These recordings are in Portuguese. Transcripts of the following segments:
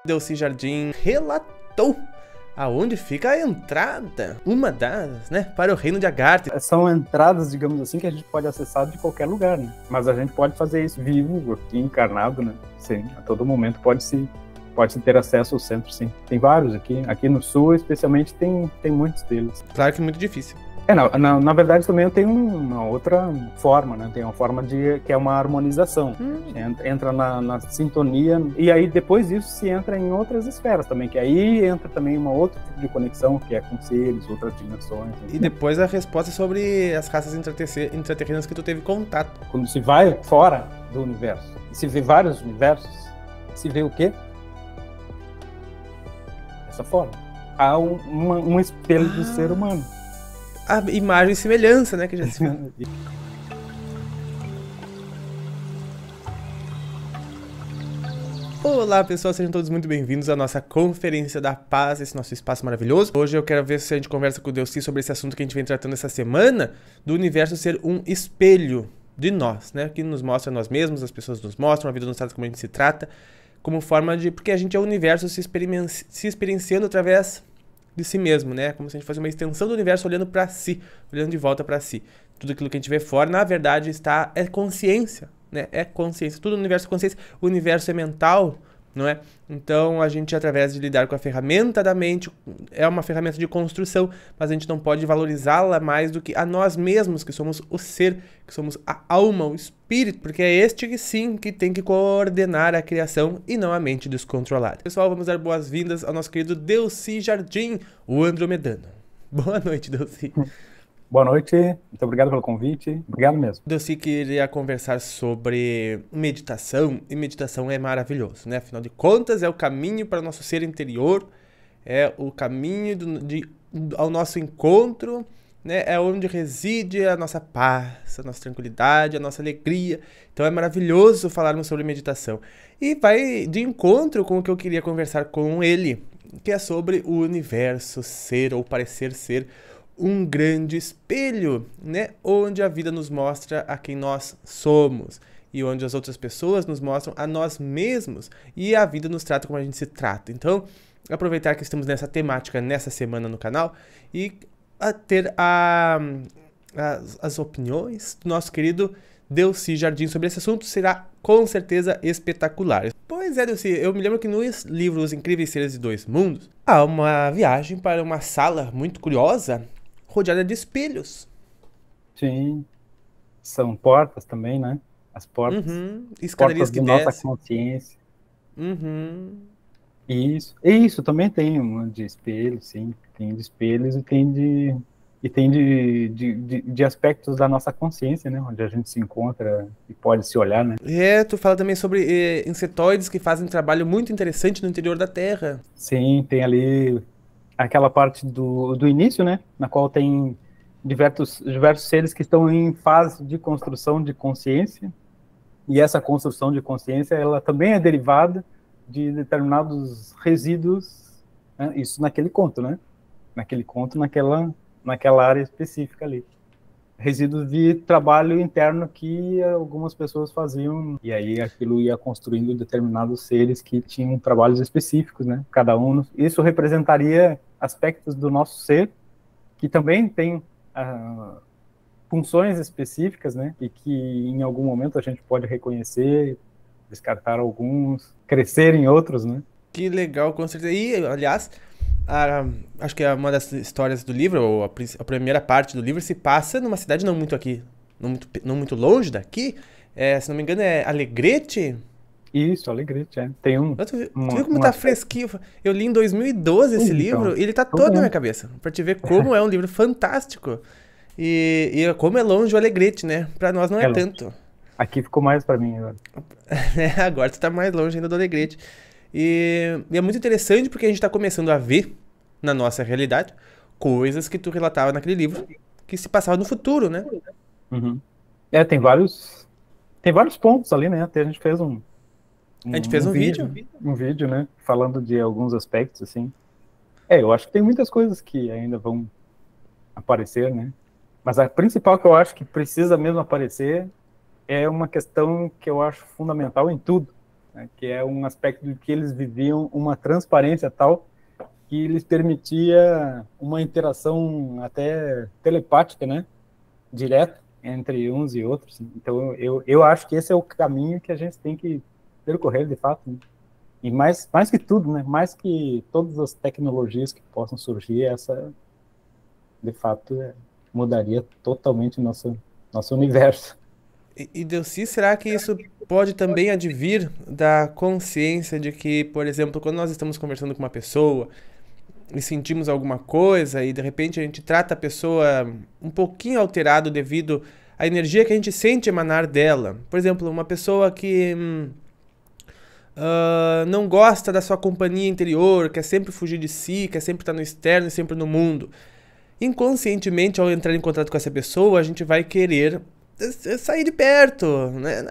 Delcy Jardim relatou aonde fica a entrada, uma das, né, para o reino de Agartha. São entradas, digamos assim, que a gente pode acessar de qualquer lugar, né? Mas a gente pode fazer isso vivo, aqui encarnado, né? Sim, a todo momento pode-se ter acesso ao centro, sim. Tem vários aqui no sul, especialmente, tem muitos deles. Claro que é muito difícil. Na verdade também tem uma outra forma, né? Tem uma forma que é uma harmonização. Entra na sintonia, e aí depois disso se entra em outras esferas também, que aí entra também uma outra tipo de conexão, que é com seres, outras dimensões. E depois a resposta sobre as raças intraterrenas que tu teve contato. Quando se vai fora do universo, se vê vários universos, se vê o quê? Dessa forma. Há um espelho do ser humano. A imagem e semelhança, né, que já se viu. Olá pessoal, sejam todos muito bem-vindos à nossa Conferência da Paz, esse nosso espaço maravilhoso. Hoje eu quero ver se a gente conversa com o Delcy sobre esse assunto que a gente vem tratando essa semana, do universo ser um espelho de nós, né, que nos mostra nós mesmos, as pessoas nos mostram, a vida nos trata como a gente se trata, como forma de... porque a gente é o universo se experienciando através de si mesmo, né? Como se a gente fosse uma extensão do universo olhando pra si, olhando de volta pra si. Tudo aquilo que a gente vê fora, na verdade, é consciência, né? É consciência. Tudo no universo é consciência. O universo é mental, não é? Então, a gente, através de lidar com a ferramenta da mente, é uma ferramenta de construção, mas a gente não pode valorizá-la mais do que a nós mesmos, que somos o ser, que somos a alma, o espírito, porque é este que sim, que tem que coordenar a criação e não a mente descontrolada. Pessoal, vamos dar boas-vindas ao nosso querido Delcy Jardim, o Andromedano. Boa noite, Delcy. Boa noite, muito obrigado pelo convite, obrigado mesmo. Delcy queria conversar sobre meditação, e meditação é maravilhoso, né? Afinal de contas, é o caminho para o nosso ser interior, é o caminho ao nosso encontro, né? É onde reside a nossa paz, a nossa tranquilidade, a nossa alegria. Então é maravilhoso falarmos sobre meditação. E vai de encontro com o que eu queria conversar com ele, que é sobre o universo ser ou parecer ser um grande espelho, né? Onde a vida nos mostra a quem nós somos e onde as outras pessoas nos mostram a nós mesmos e a vida nos trata como a gente se trata. Então, aproveitar que estamos nessa temática nessa semana no canal e ter as opiniões do nosso querido Delcy Jardim sobre esse assunto será com certeza espetacular. Pois é, Delcy, eu me lembro que no livro Os Incríveis Seres de Dois Mundos há uma viagem para uma sala muito curiosa rodeada de espelhos. Sim, são portas também, né? As portas, escadarias portas que da nossa descem. consciência. Isso também tem uma de espelhos, sim. Tem de espelhos e tem de aspectos da nossa consciência, né? Onde a gente se encontra e pode se olhar, né? Tu fala também sobre insetoides que fazem um trabalho muito interessante no interior da Terra. Sim, tem ali aquela parte do início, né? Na qual tem diversos seres que estão em fase de construção de consciência. E essa construção de consciência, ela também é derivada de determinados resíduos, né? Isso naquele conto, né? Naquele conto, naquela área específica ali. Resíduos de trabalho interno que algumas pessoas faziam, e aí aquilo ia construindo determinados seres que tinham trabalhos específicos, né? Cada um. Isso representaria aspectos do nosso ser que também tem funções específicas, né? E que em algum momento a gente pode reconhecer, descartar alguns, crescer em outros, né? Que legal, com certeza. E, aliás, acho que uma das histórias do livro, ou a primeira parte do livro, se passa numa cidade não muito longe daqui. Se não me engano, é Alegrete? Isso, Alegrete, é. Tem Tu viu como tá fresquinho? Eu li em 2012 esse livro e ele tá todo na minha cabeça. Pra te ver como é um livro fantástico. E como é longe o Alegrete, né? Pra nós não é tanto. Aqui ficou mais pra mim agora. Agora tu tá mais longe ainda do Alegrete. E é muito interessante porque a gente tá começando a ver, na nossa realidade, coisas que tu relatava naquele livro, que se passavam no futuro, né? Tem vários pontos ali, né? Até a gente fez a gente fez um vídeo. Um vídeo, né? Falando de alguns aspectos, assim. Eu acho que tem muitas coisas que ainda vão aparecer, né? Mas a principal que eu acho que precisa mesmo aparecer é uma questão que eu acho fundamental em tudo. né, que é um aspecto de que eles viviam uma transparência tal que lhes permitia uma interação até telepática, né, direta entre uns e outros. Então, eu acho que esse é o caminho que a gente tem que percorrer, de fato, né? E mais que tudo, né, mais que todas as tecnologias que possam surgir, essa, de fato, mudaria totalmente o nosso universo. E Delcy, será que isso pode também advir da consciência de que, por exemplo, quando nós estamos conversando com uma pessoa e sentimos alguma coisa e de repente a gente trata a pessoa um pouquinho alterado devido à energia que a gente sente emanar dela? Por exemplo, uma pessoa que não gosta da sua companhia interior, quer sempre fugir de si, quer sempre estar no externo e sempre no mundo. Inconscientemente, ao entrar em contato com essa pessoa, a gente vai querer sair de perto, né?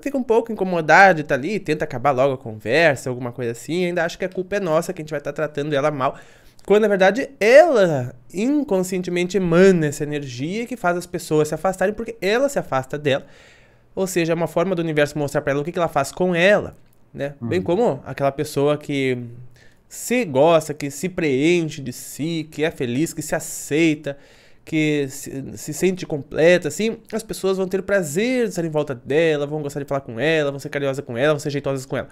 Fica um pouco incomodado de estar ali, tenta acabar logo a conversa, alguma coisa assim, ainda acha que a culpa é nossa, que a gente vai estar tratando ela mal, quando na verdade ela inconscientemente emana essa energia que faz as pessoas se afastarem porque ela se afasta dela, ou seja, é uma forma do universo mostrar para ela o que ela faz com ela, né? Bem como aquela pessoa que se gosta, que se preenche de si, que é feliz, que se aceita, que se sente completa, assim, as pessoas vão ter prazer de estar em volta dela, vão gostar de falar com ela, vão ser carinhosas com ela, vão ser jeitosas com ela.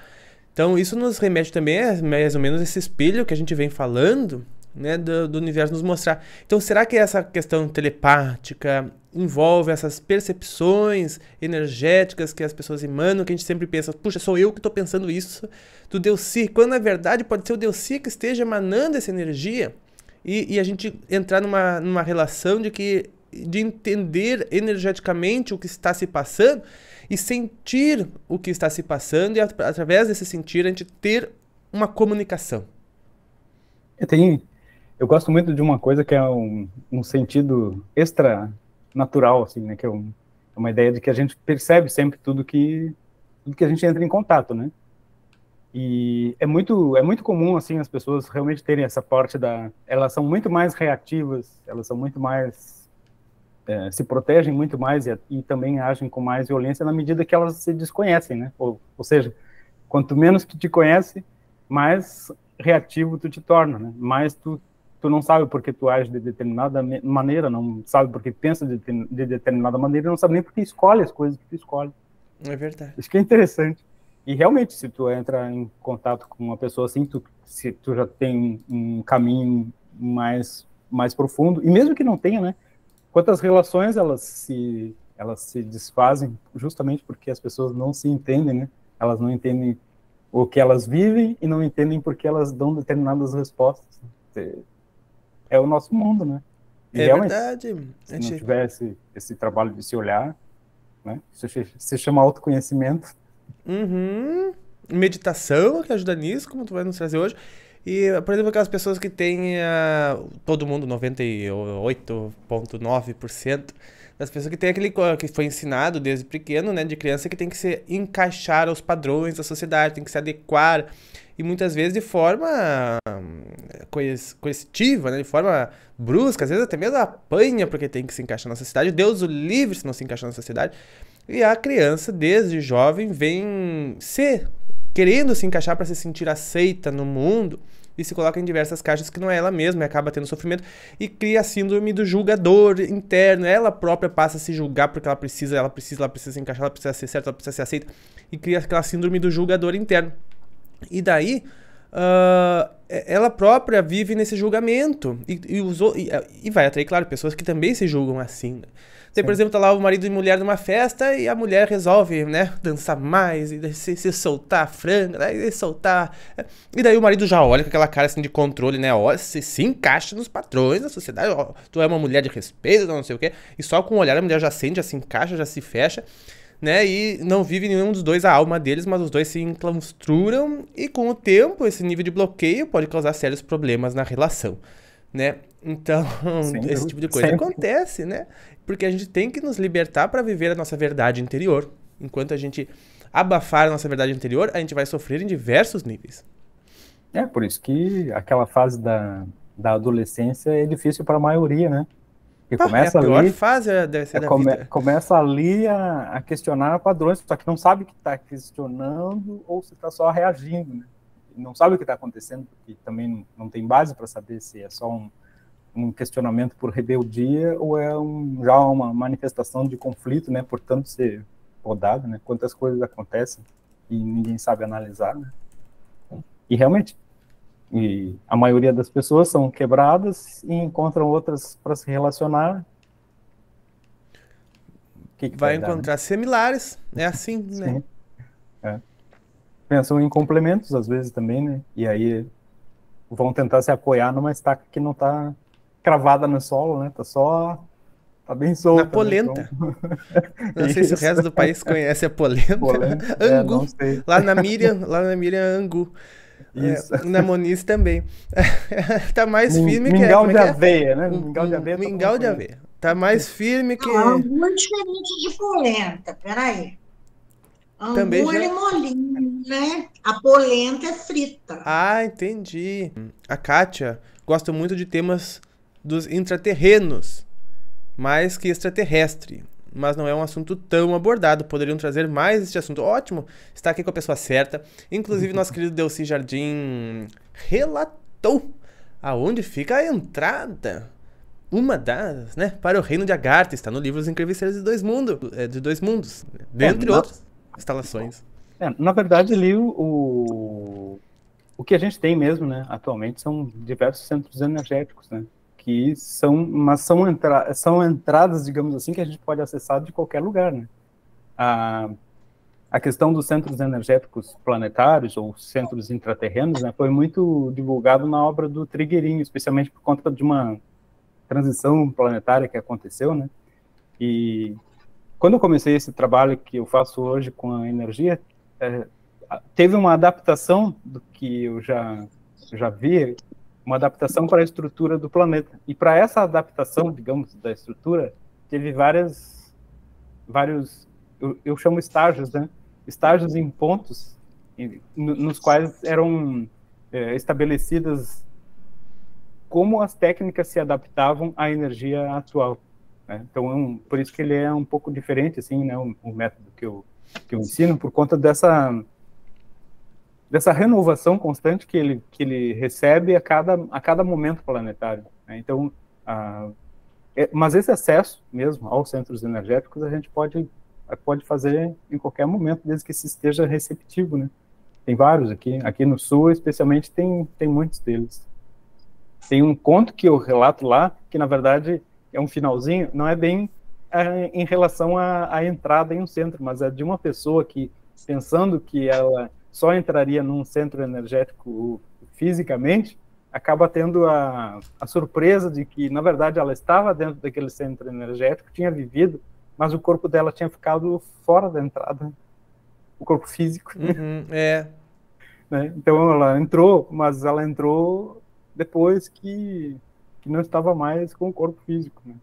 Então isso nos remete também a mais ou menos esse espelho que a gente vem falando, né, do universo nos mostrar. Então será que essa questão telepática envolve essas percepções energéticas que as pessoas emanam, que a gente sempre pensa, puxa, sou eu que estou pensando isso do Delcy, quando na verdade pode ser o Delcy que esteja emanando essa energia e a gente entrar numa relação de entender energeticamente o que está se passando e sentir o que está se passando e através desse sentir a gente ter uma comunicação. Eu gosto muito de uma coisa que é um sentido extra natural, assim, né, que é uma ideia de que a gente percebe sempre tudo que a gente entra em contato, né? E é muito comum, assim, as pessoas realmente terem essa parte elas são muito mais reativas, elas são muito mais, se protegem muito mais e também agem com mais violência na medida que elas se desconhecem, né? Ou seja, quanto menos tu te conhece, mais reativo tu te torna, né? Mais tu não sabe porque tu age de determinada maneira, não sabe porque pensa de determinada maneira, não sabe nem porque escolhe as coisas que tu escolhe. É verdade. Isso que é interessante. E realmente, se tu entra em contato com uma pessoa assim, se tu já tem um caminho mais profundo, e mesmo que não tenha, né? Quantas relações elas se desfazem justamente porque as pessoas não se entendem, né? Elas não entendem o que elas vivem e não entendem porque elas dão determinadas respostas. É o nosso mundo, né? E é realmente, verdade. Se não tiver esse trabalho de se olhar, né? Isso se chama autoconhecimento. Uhum. Meditação que ajuda nisso, como tu vai nos trazer hoje. E, por exemplo, aquelas pessoas que têm todo mundo, 98,9% das pessoas que tem aquele que foi ensinado desde pequeno, né, de criança, que tem que se encaixar aos padrões da sociedade, tem que se adequar, e muitas vezes de forma coercitiva, né, de forma brusca, às vezes até mesmo apanha porque tem que se encaixar na sociedade. Deus o livre se não se encaixar na sociedade. E a criança, desde jovem, vem querendo se encaixar para se sentir aceita no mundo e se coloca em diversas caixas que não é ela mesma e acaba tendo sofrimento e cria a síndrome do julgador interno. Ela própria passa a se julgar porque ela precisa se encaixar, ela precisa ser certa, ela precisa ser aceita e cria aquela síndrome do julgador interno. E daí, ela própria vive nesse julgamento e vai atrair, claro, pessoas que também se julgam assim, né? Tem, por exemplo, tá lá o marido e mulher numa festa e a mulher resolve, né, dançar mais e se soltar a franga, né, e soltar. E daí o marido já olha com aquela cara assim de controle, né, olha, se encaixa nos padrões da sociedade, ó, tu é uma mulher de respeito, não sei o quê. E só com o olhar a mulher já sente, já se encaixa, já se fecha, né, e não vive nenhum dos dois a alma deles, mas os dois se enclausturam e com o tempo esse nível de bloqueio pode causar sérios problemas na relação, né? Então, esse tipo de coisa acontece, né? Porque a gente tem que nos libertar para viver a nossa verdade interior. Enquanto a gente abafar a nossa verdade interior, a gente vai sofrer em diversos níveis. É, por isso que aquela fase da adolescência é difícil para a maioria, né? E É a pior fase deve ser da vida. Começa ali a questionar padrões, só que não sabe que está questionando ou se está só reagindo, né? Não sabe o que está acontecendo, porque também não tem base para saber se é só um questionamento por rebeldia ou é já uma manifestação de conflito, né? Portanto, ser podado, né? Quantas coisas acontecem e ninguém sabe analisar, né? E realmente, a maioria das pessoas são quebradas e encontram outras para se relacionar. Que vai dar, encontrar né? similares, é assim, né? Sim. Pensam em complementos, às vezes, também, né? E aí vão tentar se apoiar numa estaca que não está cravada no solo, né? Tá bem Na solta, né? Então, polenta. Não sei se o resto do país conhece a polenta. polenta, Angu. não sei. Lá na Miriam, angu. Isso. Na Moniz também. Tá mais firme que Mingau como é de que é? aveia, né? Mingau de aveia. Mingau de aveia. Tá mais firme que... Não, angu é diferente de polenta, peraí. Também Angu, já... ele é molinho, né? A polenta é frita. Ah, entendi. A Kátia gosta muito de temas dos intraterrenos, mais que extraterrestre. Mas não é um assunto tão abordado. Poderiam trazer mais este assunto. Ótimo, está aqui com a pessoa certa. Inclusive, nosso querido Delcy Jardim relatou aonde fica a entrada. Uma das, né, para o reino de Agartha. Está no livro Os Incríveis Seres de Dois Mundos, dentre outras instalações. Na verdade, ali o que a gente tem mesmo, né, atualmente, são diversos centros energéticos, né, que são entradas, digamos assim, que a gente pode acessar de qualquer lugar, né. A questão dos centros energéticos planetários ou centros intraterrenos, né, foi muito divulgado na obra do Trigueirinho, especialmente por conta de uma transição planetária que aconteceu, né. E quando eu comecei esse trabalho que eu faço hoje com a energia, teve uma adaptação do que eu já vi, uma adaptação para a estrutura do planeta. E para essa adaptação, digamos, da estrutura, teve vários, eu chamo estágios, né? Estágios em pontos, nos quais eram estabelecidas como as técnicas se adaptavam à energia atual. Né? Então, por isso que ele é um pouco diferente, assim, né? O método que eu ensino, por conta dessa renovação constante que ele recebe a cada momento planetário. Né? Então, mas esse acesso mesmo aos centros energéticos a gente pode fazer em qualquer momento, desde que se esteja receptivo, né? Tem vários aqui no Sul, especialmente, tem muitos deles. Tem um conto que eu relato lá, que na verdade é um finalzinho, não é bem em relação à entrada em um centro, mas é de uma pessoa que, pensando que ela só entraria num centro energético fisicamente, acaba tendo a surpresa de que, na verdade, ela estava dentro daquele centro energético, tinha vivido, mas o corpo dela tinha ficado fora da entrada, o corpo físico. Uhum, Né? Então ela entrou, mas ela entrou depois que não estava mais com o corpo físico, né?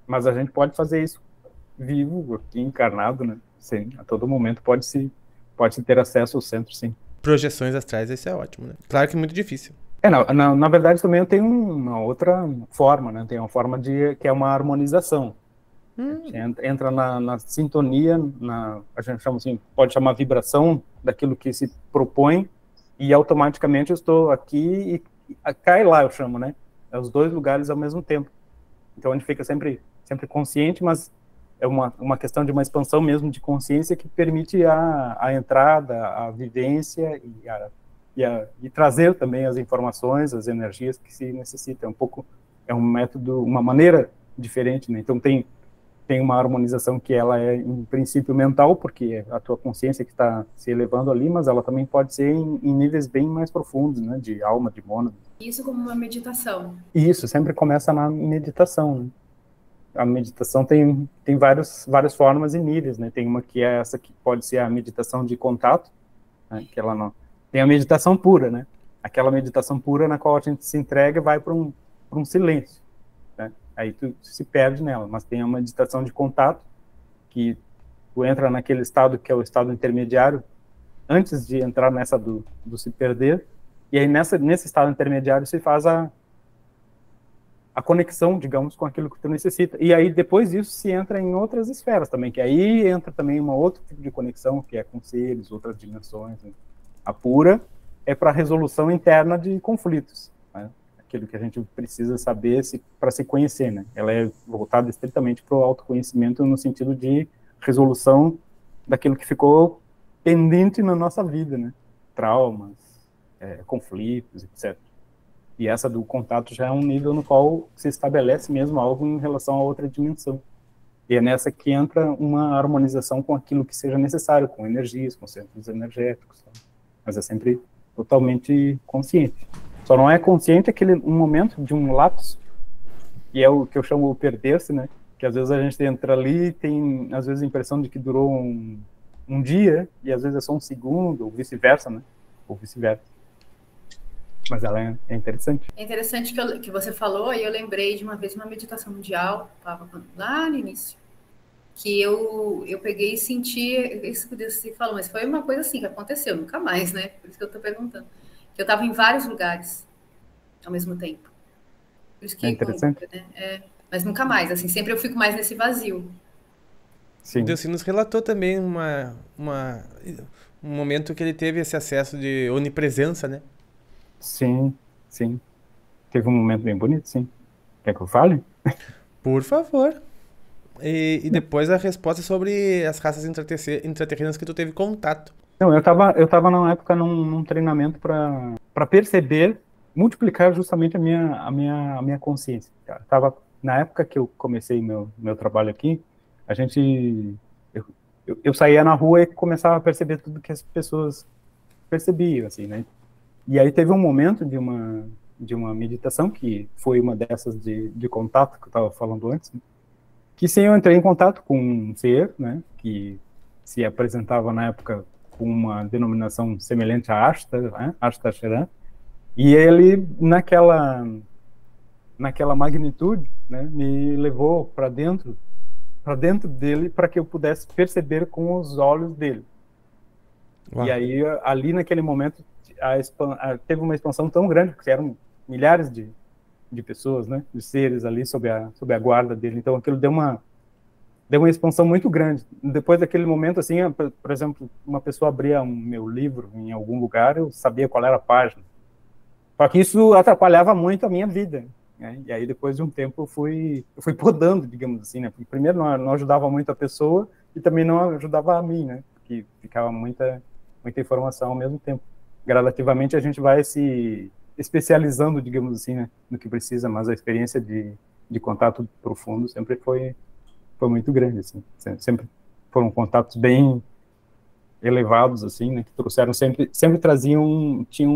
Mas a gente pode fazer isso vivo, aqui, encarnado, né? Sim, a todo momento pode-se ter acesso ao centro, sim. Projeções astrais, isso é ótimo, né? Claro que é muito difícil. Na verdade, também eu tenho uma outra forma, né? Tem uma forma que é uma harmonização. Entra na sintonia, a gente chama assim, pode chamar vibração daquilo que se propõe, e automaticamente eu estou aqui e cai lá, eu chamo, né? É os dois lugares ao mesmo tempo. Então a gente fica sempre consciente, mas é uma questão de uma expansão mesmo de consciência que permite a entrada, a vivência e trazer também as informações, as energias que se necessitam. É um método, uma maneira diferente, né? Então tem uma harmonização que ela é, em princípio, mental, porque é a tua consciência que está se elevando ali, mas ela também pode ser em níveis bem mais profundos, né? De alma, de mônada. Isso como uma meditação. Isso, sempre começa na meditação, né? A meditação tem várias formas e níveis, né? Tem uma que é essa que pode ser a meditação de contato, né? Que ela não... Tem a meditação pura, né? Aquela meditação pura na qual a gente se entrega e vai para um silêncio. Aí tu se perde nela, mas tem a meditação de contato, que tu entra naquele estado que é o estado intermediário, antes de entrar nessa do se perder, e aí nesse estado intermediário se faz a a conexão, digamos, com aquilo que tu necessita. E aí, depois disso, se entra em outras esferas também, que aí entra também uma outro tipo de conexão, que é com seres, outras dimensões, né? A pura é para resolução interna de conflitos, né? Aquilo que a gente precisa saber para se conhecer, né? Ela é voltada estritamente para o autoconhecimento no sentido de resolução daquilo que ficou pendente na nossa vida, né? Traumas, conflitos, etc. E essa do contato já é um nível no qual se estabelece mesmo algo em relação a outra dimensão. E é nessa que entra uma harmonização com aquilo que seja necessário, com energias, com centros energéticos. Tá? Mas é sempre totalmente consciente. Só não é consciente um momento de um lapso, e é o que eu chamo o perder-se, né? Que às vezes a gente entra ali e tem, às vezes, a impressão de que durou um dia, e às vezes é só um segundo, ou vice-versa, né? Ou vice-versa. Mas ela é interessante. É interessante que você falou, e eu lembrei de uma vez uma meditação mundial, estava lá no início, que eu peguei e senti isso que você falou, mas foi uma coisa assim que aconteceu, nunca mais, né? Por isso que eu estou perguntando. Que eu estava em vários lugares ao mesmo tempo. Por isso que é interessante. Né? Mas nunca mais, assim, sempre eu fico mais nesse vazio. Sim. O Delcy nos relatou também um momento que ele teve esse acesso de onipresença, né? Sim, sim. Teve um momento bem bonito, sim. Quer que eu fale? Por favor. E depois a resposta sobre as raças intraterrenas que tu teve contato. Não, eu tava na época num treinamento para perceber, multiplicar justamente a minha consciência. Tava na época que eu comecei meu trabalho aqui, eu saía na rua e começava a perceber tudo que as pessoas percebiam, assim, né? E aí teve um momento de uma meditação, que foi uma dessas de contato que eu estava falando antes, né? Que sim, eu entrei em contato com um ser, né, que se apresentava na época com uma denominação semelhante a Ashtar, né, Ashtar Sheran, e ele, naquela magnitude, né, me levou para dentro dele, para que eu pudesse perceber com os olhos dele. Uau. E aí, ali naquele momento, teve uma expansão tão grande, porque eram milhares de pessoas, né, de seres ali sob a guarda dele. Então aquilo deu uma expansão muito grande. Depois daquele momento, assim, por exemplo, uma pessoa abria meu livro em algum lugar, eu sabia qual era a página. Só que isso atrapalhava muito a minha vida, né? E aí depois de um tempo eu fui podando, digamos assim, né? Porque primeiro não ajudava muito a pessoa e também não ajudava a mim, né? Porque ficava muita informação ao mesmo tempo. Gradativamente a gente vai se especializando, digamos assim, né, no que precisa, mas a experiência de contato profundo sempre foi muito grande, assim. Sempre foram contatos bem elevados, assim, né, que trouxeram sempre traziam, tinha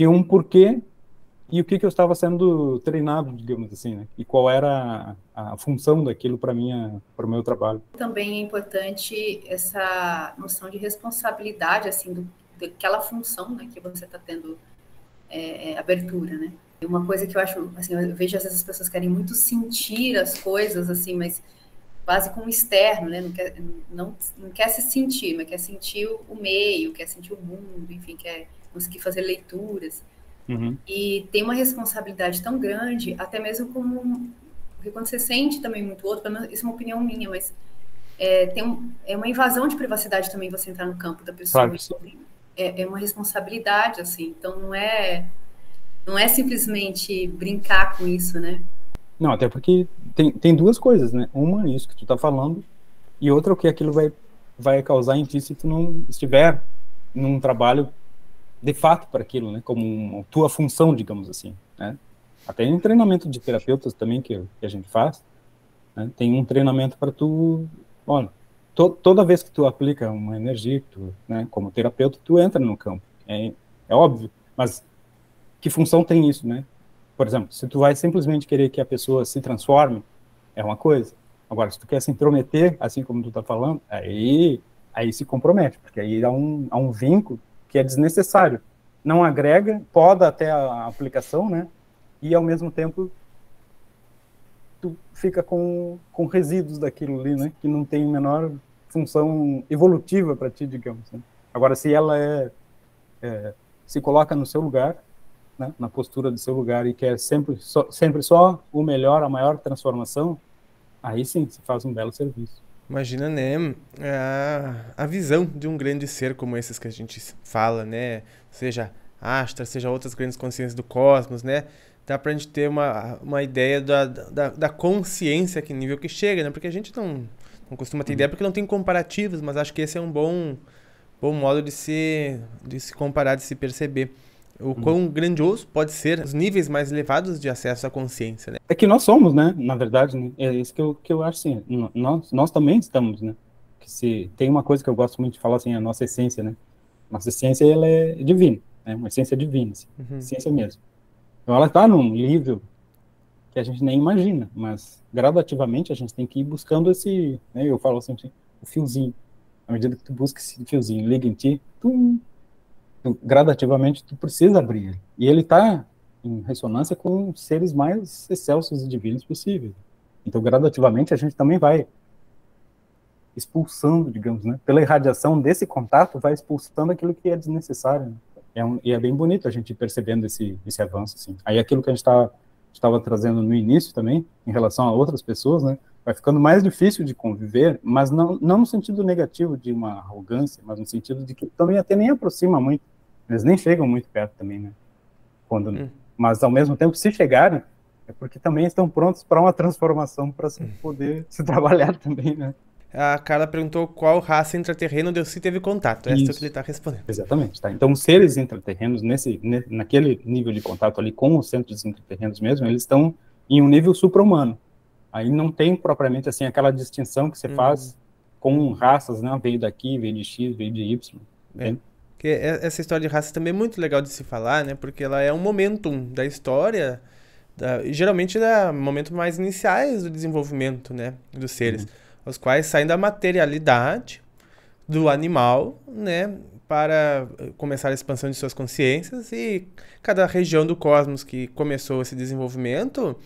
um porquê e o que eu estava sendo treinado, digamos assim, né, e qual era a função daquilo para o meu trabalho. Também é importante essa noção de responsabilidade, assim, daquela função, né, que você está tendo abertura, né? Uma coisa que eu acho, assim, eu vejo às vezes as pessoas querem muito sentir as coisas, assim, mas quase como externo, né? Não quer se sentir, mas quer sentir o meio, quer sentir o mundo, enfim, quer conseguir fazer leituras. Uhum. E tem uma responsabilidade tão grande, até mesmo porque quando você sente também muito outro, pelo menos isso é uma opinião minha, mas é uma invasão de privacidade também você entrar no campo da pessoa. Claro. É uma responsabilidade, assim, então não é simplesmente brincar com isso, né? Não, até porque tem duas coisas, né? Uma, isso que tu tá falando, e outra, o que aquilo vai causar em ti se tu não estiver num trabalho de fato para aquilo, né? Como tua função, digamos assim, né? Até em treinamento de terapeutas também que a gente faz, né? Tem um treinamento para tu, olha, toda vez que tu aplica uma energia, né, como terapeuta, tu entra no campo. É óbvio, mas que função tem isso, né? Por exemplo, se tu vai simplesmente querer que a pessoa se transforme, é uma coisa. Agora, se tu quer se intrometer, assim como tu tá falando, aí se compromete, porque aí há um vínculo que é desnecessário. Não agrega, poda até a aplicação, né? E, ao mesmo tempo, tu fica com resíduos daquilo ali, né? Que não tem a menor função evolutiva para ti, digamos, né? Agora, se ela se coloca no seu lugar, né, na postura do seu lugar e quer sempre só o melhor, a maior transformação, aí sim, se faz um belo serviço. Imagina, né, a visão de um grande ser como esses que a gente fala, né, seja Ashtar, seja outras grandes consciências do cosmos, né, dá pra gente ter uma ideia da consciência, que nível que chega, né, porque a gente não costuma ter ideia, porque não tem comparativos, mas acho que esse é um bom modo de se comparar, de se perceber o quão grandioso pode ser os níveis mais elevados de acesso à consciência, né? É que nós somos, né? Na verdade, né? É isso que eu acho, assim. Nós também estamos, né? Que se tem uma coisa que eu gosto muito de falar, assim, a nossa essência, né? Nossa essência, ela é divina, né? Uma essência divina, assim, essência mesmo. Então, ela está num nível que a gente nem imagina, mas gradativamente a gente tem que ir buscando esse, né? Eu falo assim, o fiozinho. À medida que tu busca esse fiozinho, liga em ti, gradativamente tu precisa abrir ele. E ele está em ressonância com os seres mais excelsos e divinos possíveis. Então, gradativamente, a gente também vai expulsando, digamos, né? Pela irradiação desse contato, vai expulsando aquilo que é desnecessário. Né? E é bem bonito a gente ir percebendo esse avanço, assim. Aí aquilo que a gente estava trazendo no início também, em relação a outras pessoas, né? Vai ficando mais difícil de conviver, mas não no sentido negativo de uma arrogância, mas no sentido de que também até nem aproxima muito. Eles nem chegam muito perto também, né? Mas, ao mesmo tempo, se chegarem, é porque também estão prontos para uma transformação, para poder se trabalhar também, né? A Carla perguntou qual raça intraterrena o Delcy teve contato. Essa é o que ele está respondendo. Exatamente, tá? Então, os seres intraterrenos, naquele nível de contato ali com os centros intraterrenos mesmo, eles estão em um nível supra-humano. Aí não tem propriamente, assim, aquela distinção que você faz com raças, né? Veio daqui, veio de X, veio de Y, entende? Porque essa história de raça também é muito legal de se falar, né? Porque ela é um momentum da história, geralmente momentos mais iniciais do desenvolvimento, né? Dos seres, os quais saem da materialidade do animal, né? Para começar a expansão de suas consciências, e cada região do cosmos que começou esse desenvolvimento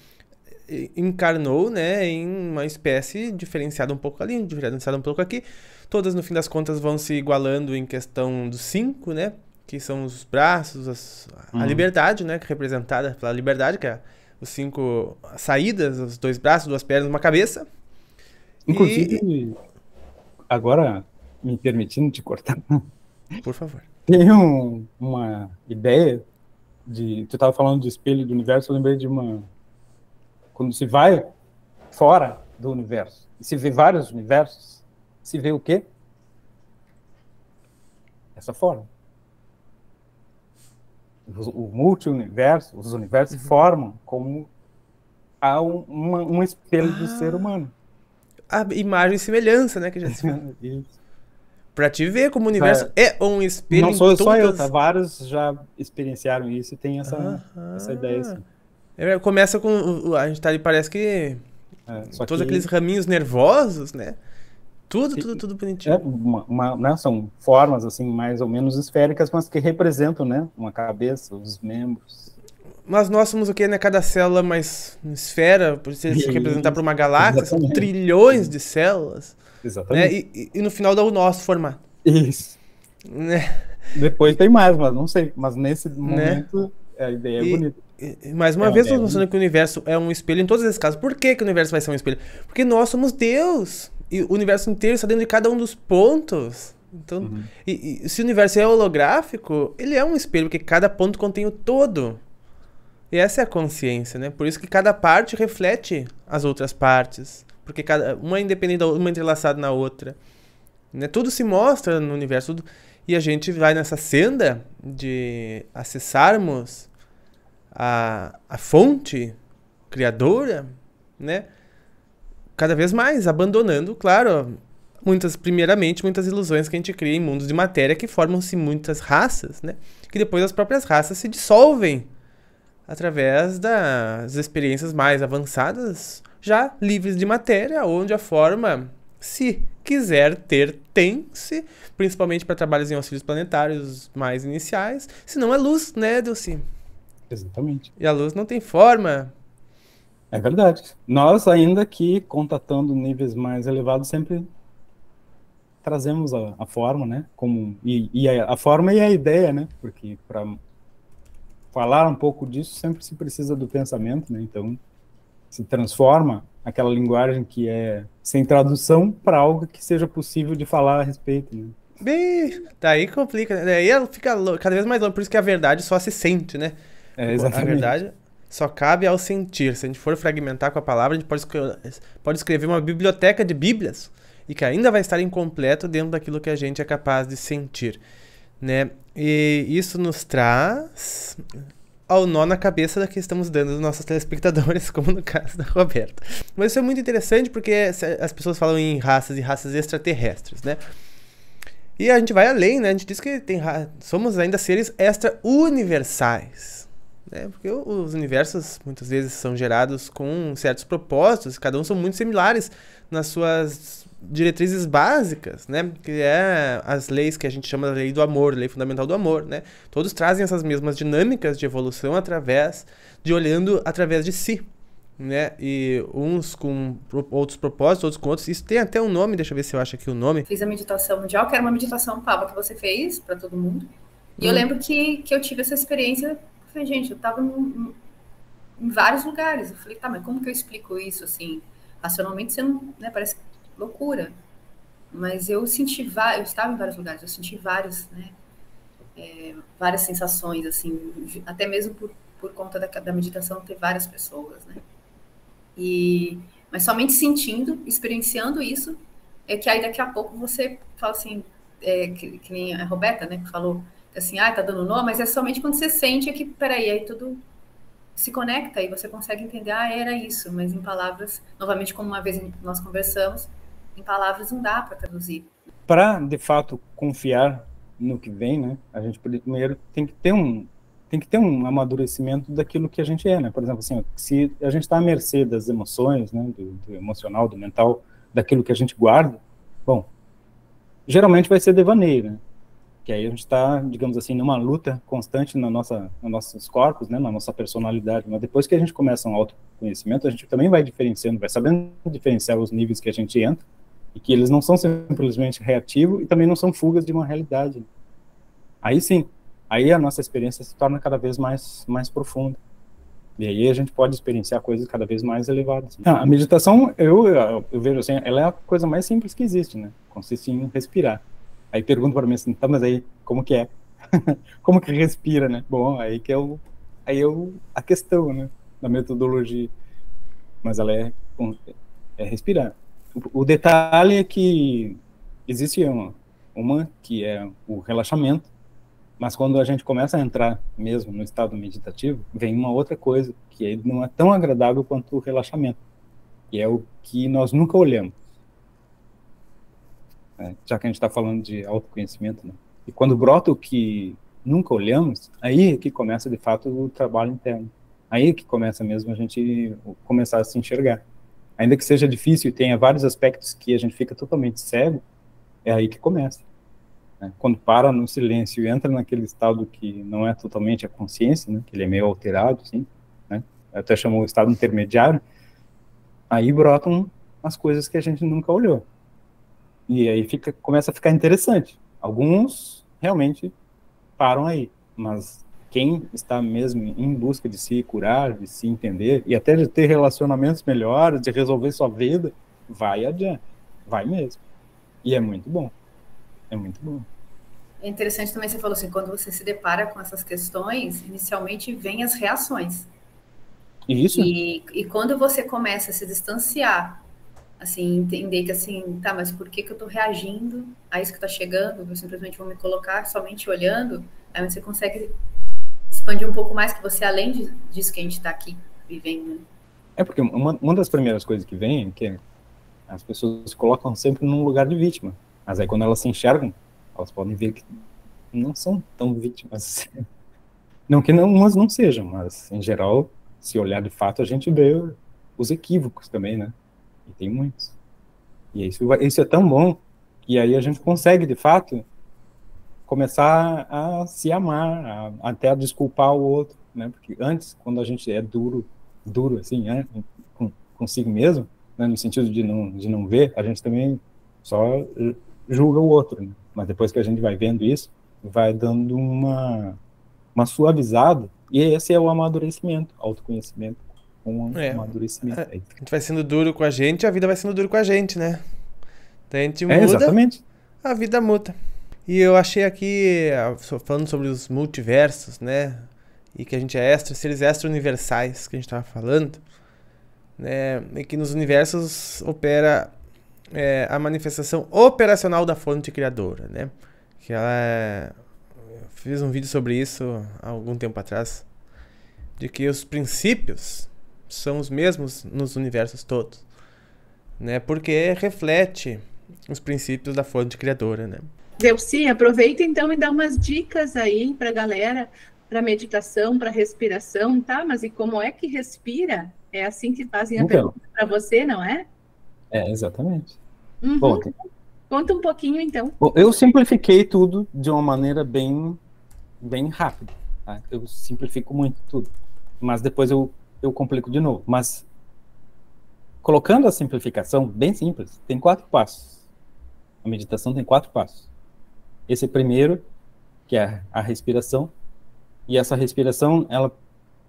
encarnou, né, em uma espécie diferenciada um pouco ali, diferenciada um pouco aqui. Todas, no fim das contas, vão se igualando em questão dos 5, né, que são os braços, a liberdade, né, que é representada pela liberdade, que é os 5 saídas, os 2 braços, 2 pernas, uma cabeça. Inclusive, agora, me permitindo te cortar, por favor. Tem uma ideia tu estava falando de espelho do universo, eu lembrei de quando se vai fora do universo e se vê vários universos, se vê o quê? Essa forma. O multi-universo, os universos formam como um espelho do ser humano. A imagem e semelhança, né, que já se fala. Isso. Pra te ver como o universo é um espelho. Não sou só eu, tá? Vários já experienciaram isso e tem essa ideia assim. Começa com. A gente tá ali, parece que. Todos aqueles raminhos nervosos, né? Tudo bonitinho. Né, são formas, assim, mais ou menos esféricas, mas que representam, né? Uma cabeça, os membros. Mas nós somos o quê, né? Cada célula mais uma esfera, por se representar para uma galáxia, são trilhões de células. Exatamente. Né? E no final dá o nosso formato. Isso. Né? Depois tem mais, mas não sei. Mas nesse momento, a ideia é bonita. E mais uma vez, nós mostrando que o universo é um espelho em todos esses casos. Por que o universo vai ser um espelho? Porque nós somos Deus. E o universo inteiro está dentro de cada um dos pontos. Então, e se o universo é holográfico, ele é um espelho, porque cada ponto contém o todo. E essa é a consciência, né? Por isso que cada parte reflete as outras partes. Porque uma é independente da outra, uma é entrelaçada na outra. Né? Tudo se mostra no universo. E a gente vai nessa senda de acessarmos a fonte criadora, né? Cada vez mais, abandonando, claro, primeiramente, muitas ilusões que a gente cria em mundos de matéria, que formam-se muitas raças, né? Que depois as próprias raças se dissolvem através das experiências mais avançadas, já livres de matéria, onde a forma, se quiser ter, tem-se, principalmente para trabalhos em auxílios planetários mais iniciais, senão é luz, né, Delcy? Exatamente. E a luz não tem forma. É verdade. Nós, ainda que contatando níveis mais elevados, sempre trazemos a forma, né? A forma e a ideia, né? Porque falar um pouco disso, sempre se precisa do pensamento, né? Então, se transforma aquela linguagem que é sem tradução para algo que seja possível de falar a respeito, né? Bem, daí complica, né? Daí ela fica cada vez mais longe, por isso que a verdade só se sente, né? É, A exatamente. verdade só cabe ao sentir. Se a gente for fragmentar com a palavra, a gente pode escrever uma biblioteca de bíblias e que ainda vai estar incompleto dentro daquilo que a gente é capaz de sentir, né? E isso nos traz ao nó na cabeça que estamos dando aos nossos telespectadores, como no caso da Roberta. Mas isso é muito interessante porque as pessoas falam em raças e raças extraterrestres, né? E a gente vai além, né? A gente diz que somos ainda seres extra-universais, né? Porque os universos muitas vezes são gerados com certos propósitos, cada um são muito similares nas suas diretrizes básicas, né? Que é as leis que a gente chama de lei do amor, lei fundamental do amor, né? Todos trazem essas mesmas dinâmicas de evolução olhando através de si, né? E uns com outros propósitos, outros com outros. Isso tem até um nome, deixa eu ver se eu acho aqui o nome. Fiz a meditação mundial, que era uma meditação, Pava, que você fez para todo mundo. E eu lembro que eu tive essa experiência. Eu falei, gente, eu tava em vários lugares. Eu falei, tá, mas como que eu explico isso, assim? Racionalmente, você não, né, parece loucura. Mas eu estava em vários lugares, eu senti várias sensações, assim, até mesmo por conta da meditação ter várias pessoas, né? Mas somente sentindo, experienciando isso, é que aí daqui a pouco você fala assim, que nem a Roberta, né, que falou assim, tá dando nó, mas é somente quando você sente que, peraí, aí tudo se conecta e você consegue entender, era isso, mas em palavras, novamente, como uma vez nós conversamos, em palavras não dá para traduzir. Para, de fato, confiar no que vem, né, a gente primeiro tem que ter um amadurecimento daquilo que a gente é, né? Por exemplo, assim, se a gente está à mercê das emoções, né, do emocional, do mental, daquilo que a gente guarda, bom, geralmente vai ser devaneio, né? Que aí a gente está, digamos assim, numa luta constante nos nossos corpos, né, na nossa personalidade. Mas depois que a gente começa um autoconhecimento, a gente também vai diferenciando, vai sabendo diferenciar os níveis que a gente entra e que eles não são simplesmente reativos e também não são fugas de uma realidade. Aí sim, aí a nossa experiência se torna cada vez mais profunda. E aí a gente pode experienciar coisas cada vez mais elevadas. A meditação, eu vejo assim, ela é a coisa mais simples que existe, né? Consiste em respirar. Aí pergunto para mim assim, tá, mas aí como que é? Como que respira, né? Bom, aí que é a questão, né? Da metodologia. Mas ela é respirar. O detalhe é que existe uma que é o relaxamento, mas quando a gente começa a entrar mesmo no estado meditativo, vem uma outra coisa, que aí não é tão agradável quanto o relaxamento, que é o que nós nunca olhamos. Já que a gente está falando de autoconhecimento, né? E quando brota o que nunca olhamos, aí é que começa, de fato, o trabalho interno. Aí é que começa mesmo a gente começar a se enxergar. Ainda que seja difícil e tenha vários aspectos que a gente fica totalmente cego, é aí que começa. Quando para no silêncio e entra naquele estado que não é totalmente a consciência, né, que ele é meio alterado, assim, né, até chamou o estado intermediário, aí brotam as coisas que a gente nunca olhou. E aí começa a ficar interessante. Alguns realmente param aí, mas quem está mesmo em busca de se curar, de se entender, e até de ter relacionamentos melhores, de resolver sua vida, vai adiante, vai mesmo. E é muito bom. É muito bom. É interessante também, você falou assim, quando você se depara com essas questões, inicialmente vêm as reações. Isso. E quando você começa a se distanciar, assim, entender que assim, tá, mas por que eu tô reagindo a isso que tá chegando? Eu simplesmente vou me colocar somente olhando, aí você consegue expandir um pouco mais, que você, além disso que a gente tá aqui vivendo. Né? É porque uma das primeiras coisas que vem é que as pessoas se colocam sempre num lugar de vítima. Mas aí quando elas se enxergam, elas podem ver que não são tão vítimas. Não que umas não sejam, mas em geral, se olhar de fato, a gente vê os equívocos também, né? E tem muitos. E isso é tão bom que aí a gente consegue, de fato, começar a se amar, até a desculpar o outro, né? Porque antes, quando a gente é duro assim, né? Consigo mesmo, né? No sentido de não ver, a gente também só julga o outro, né? Mas depois que a gente vai vendo isso, vai dando uma suavizada E esse é o amadurecimento, autoconhecimento com É. amadurecimento. A gente vai sendo duro com a gente, a vida vai sendo duro com a gente, né? Daí a gente É, muda, exatamente. a vida muda. E eu achei aqui, falando sobre os multiversos, né? E que a gente é seres extra-universais, que a gente tava falando, né? E que nos universos opera a manifestação operacional da fonte criadora, né? Que ela fiz um vídeo sobre isso há algum tempo atrás, de que os princípios são os mesmos nos universos todos, né? Porque reflete os princípios da fonte criadora, né? Delcy, aproveita então e dá umas dicas aí para a galera, para meditação, para respiração, tá? Mas e como é que respira? É assim que fazem a pergunta para você, não é? É, exatamente. Uhum. Bom, conta um pouquinho então. Bom, eu simplifiquei tudo de uma maneira bem rápida, tá? Eu simplifico muito tudo, mas depois eu complico de novo. Mas colocando a simplificação bem simples, tem 4 passos. A meditação tem 4 passos. Esse primeiro, que é a respiração, e essa respiração,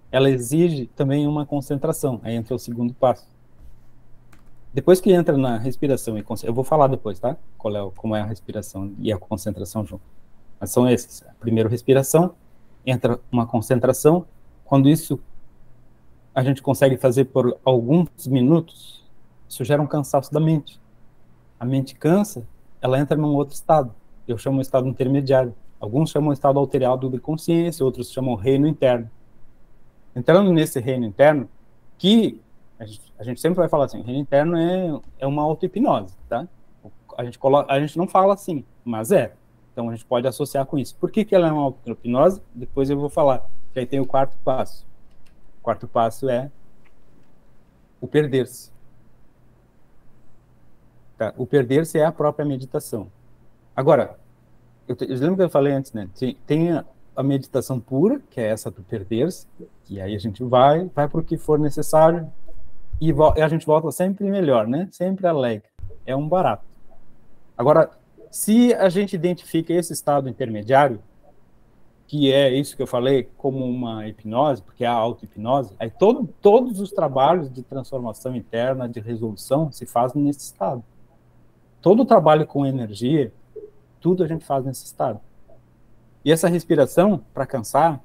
ela exige também uma concentração. Aí entra o segundo passo. Depois que entra na respiração, eu vou falar depois, tá? Como é a respiração e a concentração junto. Mas são esses. Primeiro, respiração, entra uma concentração. Quando isso a gente consegue fazer por alguns minutos, isso gera um cansaço da mente. A mente cansa, ela entra num outro estado. Eu chamo estado intermediário. Alguns chamam estado alterado de consciência, outros chamam reino interno. Entrando nesse reino interno, que a gente sempre vai falar assim, reino interno é uma auto-hipnose, tá? A gente não fala assim, mas é. Então a gente pode associar com isso. Por que ela é uma auto-hipnose? Depois eu vou falar. Que aí tem o 4º passo. O 4º passo é o perder-se. Tá? O perder-se é a própria meditação. Agora, eu lembro que eu falei antes, né? Tem a meditação pura, que é essa do perder-se, e aí a gente vai para o que for necessário, e a gente volta sempre melhor, né? Sempre alegre. É um barato. Agora, se a gente identifica esse estado intermediário, que é isso que eu falei, como uma hipnose, porque é a auto-hipnose, aí todos os trabalhos de transformação interna, de resolução, se fazem nesse estado. Todo o trabalho com energia, tudo a gente faz nesse estado. E essa respiração, para cansar,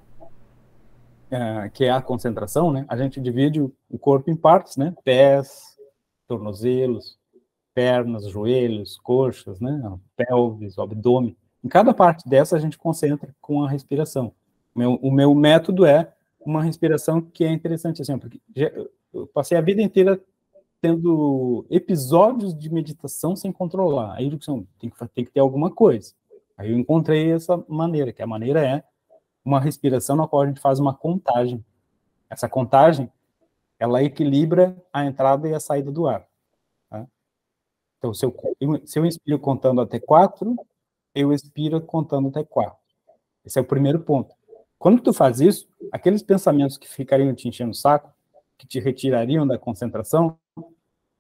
que é a concentração, né? A gente divide o corpo em partes, né? Pés, tornozelos, pernas, joelhos, coxas, né? Pelvis, abdômen. Em cada parte dessa a gente concentra com a respiração. O meu método é uma respiração que é interessante, assim, porque eu passei a vida inteira tendo episódios de meditação sem controlar. Aí tem que ter alguma coisa. Aí eu encontrei essa maneira, que a maneira é uma respiração na qual a gente faz uma contagem. Essa contagem, ela equilibra a entrada e a saída do ar. Tá? Então, se eu inspiro contando até 4, eu expiro contando até 4. Esse é o primeiro ponto. Quando tu faz isso, aqueles pensamentos que ficariam te enchendo o saco, que te retirariam da concentração,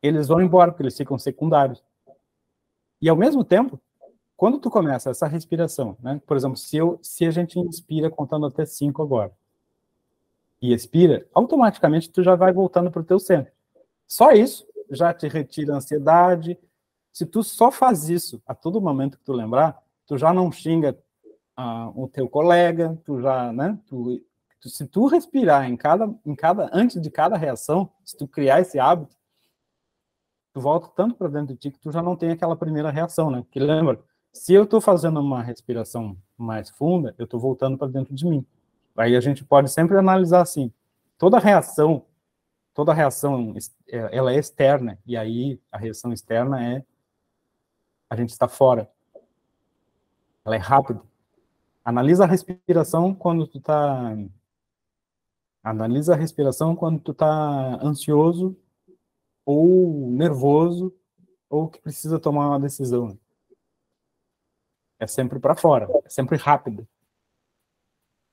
eles vão embora, porque eles ficam secundários. E, ao mesmo tempo, quando tu começa essa respiração, né? Por exemplo, se a gente inspira contando até 5 agora, e expira, automaticamente tu já vai voltando para o teu centro. Só isso já te retira a ansiedade. Se tu só faz isso a todo momento que tu lembrar, tu já não xinga o teu colega, tu já, né? Se tu respirar antes de cada reação, se tu criar esse hábito, tu volta tanto para dentro de ti que tu já não tem aquela primeira reação, né? Porque lembra, se eu estou fazendo uma respiração mais funda, eu estou voltando para dentro de mim. Aí a gente pode sempre analisar assim, toda reação, ela é externa, e aí a reação externa a gente está fora. Ela é rápida. Analisa a respiração quando tu está ansioso ou nervoso ou que precisa tomar uma decisão. É sempre para fora, é sempre rápido.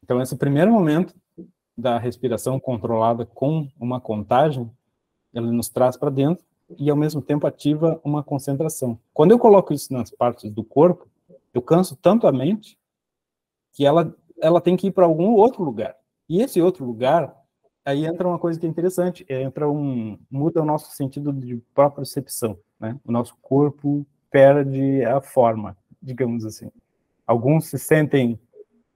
Então, esse primeiro momento da respiração controlada com uma contagem, ele nos traz para dentro e, ao mesmo tempo, ativa uma concentração. Quando eu coloco isso nas partes do corpo, eu canso tanto a mente que ela tem que ir para algum outro lugar. E esse outro lugar, aí entra uma coisa que é interessante, muda o nosso sentido de propriocepção, né? O nosso corpo perde a forma, digamos assim. Alguns se sentem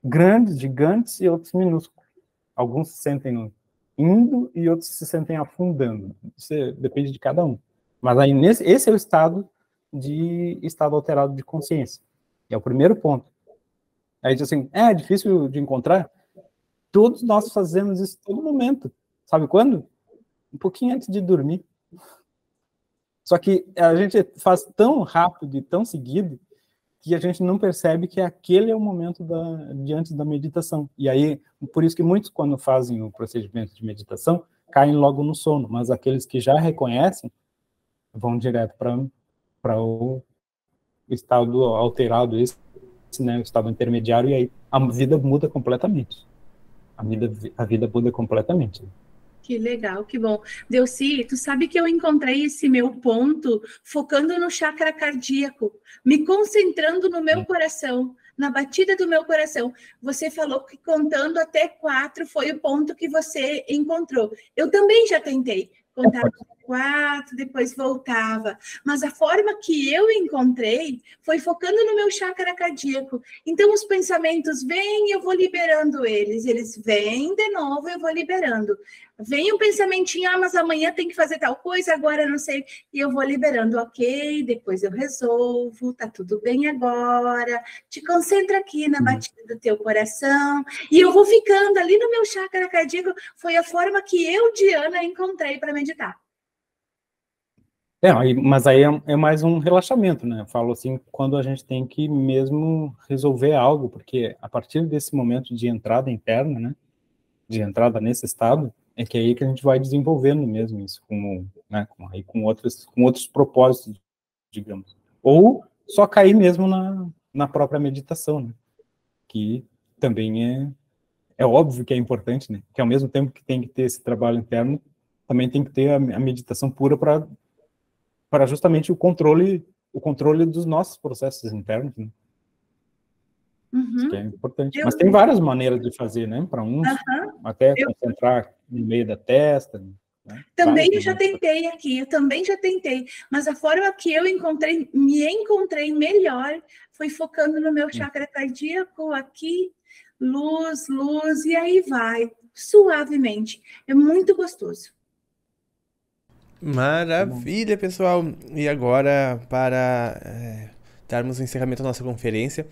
grandes, gigantes, e outros minúsculos. Alguns se sentem indo e outros se sentem afundando. Isso depende de cada um. Mas aí esse é o estado alterado de consciência. É o primeiro ponto. Aí diz assim, é difícil de encontrar? Todos nós fazemos isso todo momento. Sabe quando? Um pouquinho antes de dormir. Só que a gente faz tão rápido e tão seguido que a gente não percebe que aquele é o momento de antes da meditação. E aí, por isso que muitos, quando fazem o procedimento de meditação, caem logo no sono. Mas aqueles que já reconhecem, vão direto para o estado alterado, né, o estado intermediário, e aí a vida muda completamente. A vida muda completamente. Que legal, que bom. Delcy, tu sabe que eu encontrei esse meu ponto focando no chakra cardíaco, me concentrando no meu coração, na batida do meu coração. Você falou que contando até 4 foi o ponto que você encontrou. Eu também já tentei contar 4, depois voltava. Mas a forma que eu encontrei foi focando no meu chakra cardíaco. Então, os pensamentos vêm e eu vou liberando eles. Eles vêm de novo e eu vou liberando. Vem um pensamentinho, mas amanhã tem que fazer tal coisa, agora não sei. E eu vou liberando, ok, depois eu resolvo, tá tudo bem agora. Te concentra aqui na batida do teu coração. E eu vou ficando ali no meu chakra cardíaco. Foi a forma que eu, Diana, encontrei para meditar. Mas aí é mais um relaxamento, né? Eu falo assim, quando a gente tem que mesmo resolver algo, porque a partir desse momento de entrada interna, né? De entrada nesse estado, é que aí que a gente vai desenvolvendo mesmo isso, né, com outros propósitos, digamos. Ou só cair mesmo na própria meditação, né? Que também é óbvio que é importante, né? Que ao mesmo tempo que tem que ter esse trabalho interno, também tem que ter a meditação pura para justamente o controle dos nossos processos internos, né? Isso que é importante. Mas tem várias maneiras de fazer, né? Para uns, até concentrar no meio da testa. Né? Também eu já tentei aqui, eu também já tentei. Mas a forma que eu me encontrei melhor foi focando no meu chakra cardíaco aqui, luz, e aí vai, suavemente. É muito gostoso. Maravilha, pessoal. E agora, para darmos o encerramento à nossa conferência,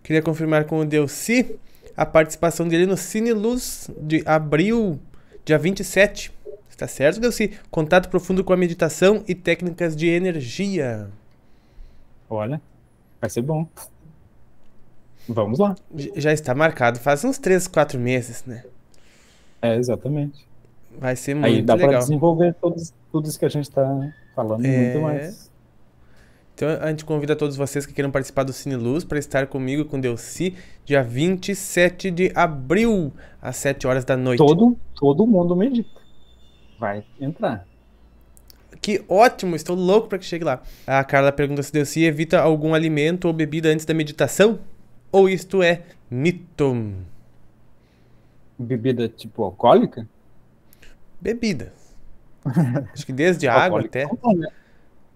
queria confirmar com o Delcy a participação dele no Cine Luz de abril, dia 27. Está certo, Delcy? Contato profundo com a meditação e técnicas de energia. Olha, vai ser bom. Vamos lá. Já está marcado, faz uns 3, 4 meses, né? Exatamente. Vai ser muito legal. Aí dá para desenvolver tudo isso que a gente está falando muito mais. Então a gente convida todos vocês que queiram participar do Cine Luz para estar comigo com Delcy, dia 27 de abril, às 7 horas da noite. Todo mundo medita. Vai entrar. Que ótimo, estou louco para que chegue lá. A Carla pergunta se Delcy evita algum alimento ou bebida antes da meditação? Ou isto é mito? Bebida tipo alcoólica? Bebida. Acho que desde água até. Não, né?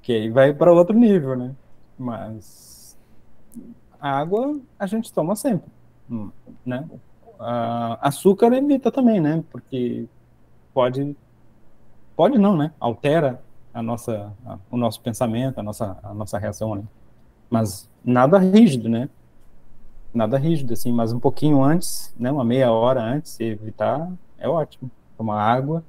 Que aí vai para outro nível, né? Mas a água a gente toma sempre, né? Açúcar evita também, né? Porque pode não, né? Altera o nosso pensamento, a nossa reação, né? Mas nada rígido, né? Nada rígido, assim, mas um pouquinho antes, né? Uma meia hora antes, evitar, é ótimo. Tomar água.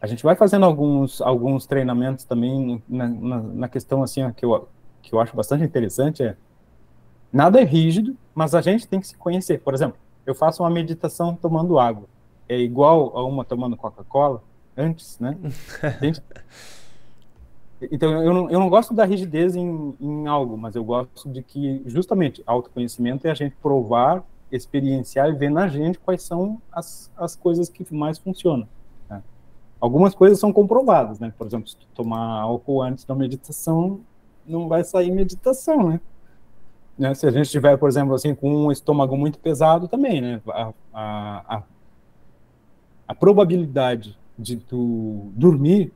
A gente vai fazendo alguns treinamentos também na questão, assim, que eu acho bastante interessante, nada é rígido, mas a gente tem que se conhecer. Por exemplo, eu faço uma meditação tomando água. É igual a uma tomando Coca-Cola antes, né? Então, eu não gosto da rigidez em algo, mas eu gosto de que, justamente, autoconhecimento é a gente provar, experienciar e ver na gente quais são as coisas que mais funcionam. Né? Algumas coisas são comprovadas, né? Por exemplo, se tu tomar álcool antes da meditação, não vai sair meditação, né? Se a gente tiver, por exemplo, assim, com um estômago muito pesado também, né? a probabilidade de tu dormir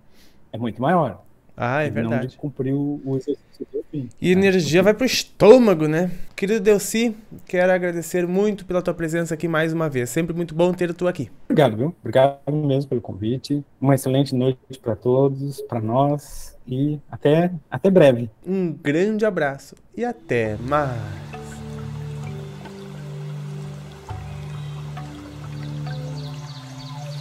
é muito maior. Ah, é Não verdade. de cumprir o exercício do fim. E energia vai pro estômago, né? Querido Delcy, quero agradecer muito pela tua presença aqui mais uma vez. Sempre muito bom ter tu aqui. Obrigado, viu? Obrigado mesmo pelo convite. Uma excelente noite para todos, para nós, e até breve. Um grande abraço e até mais.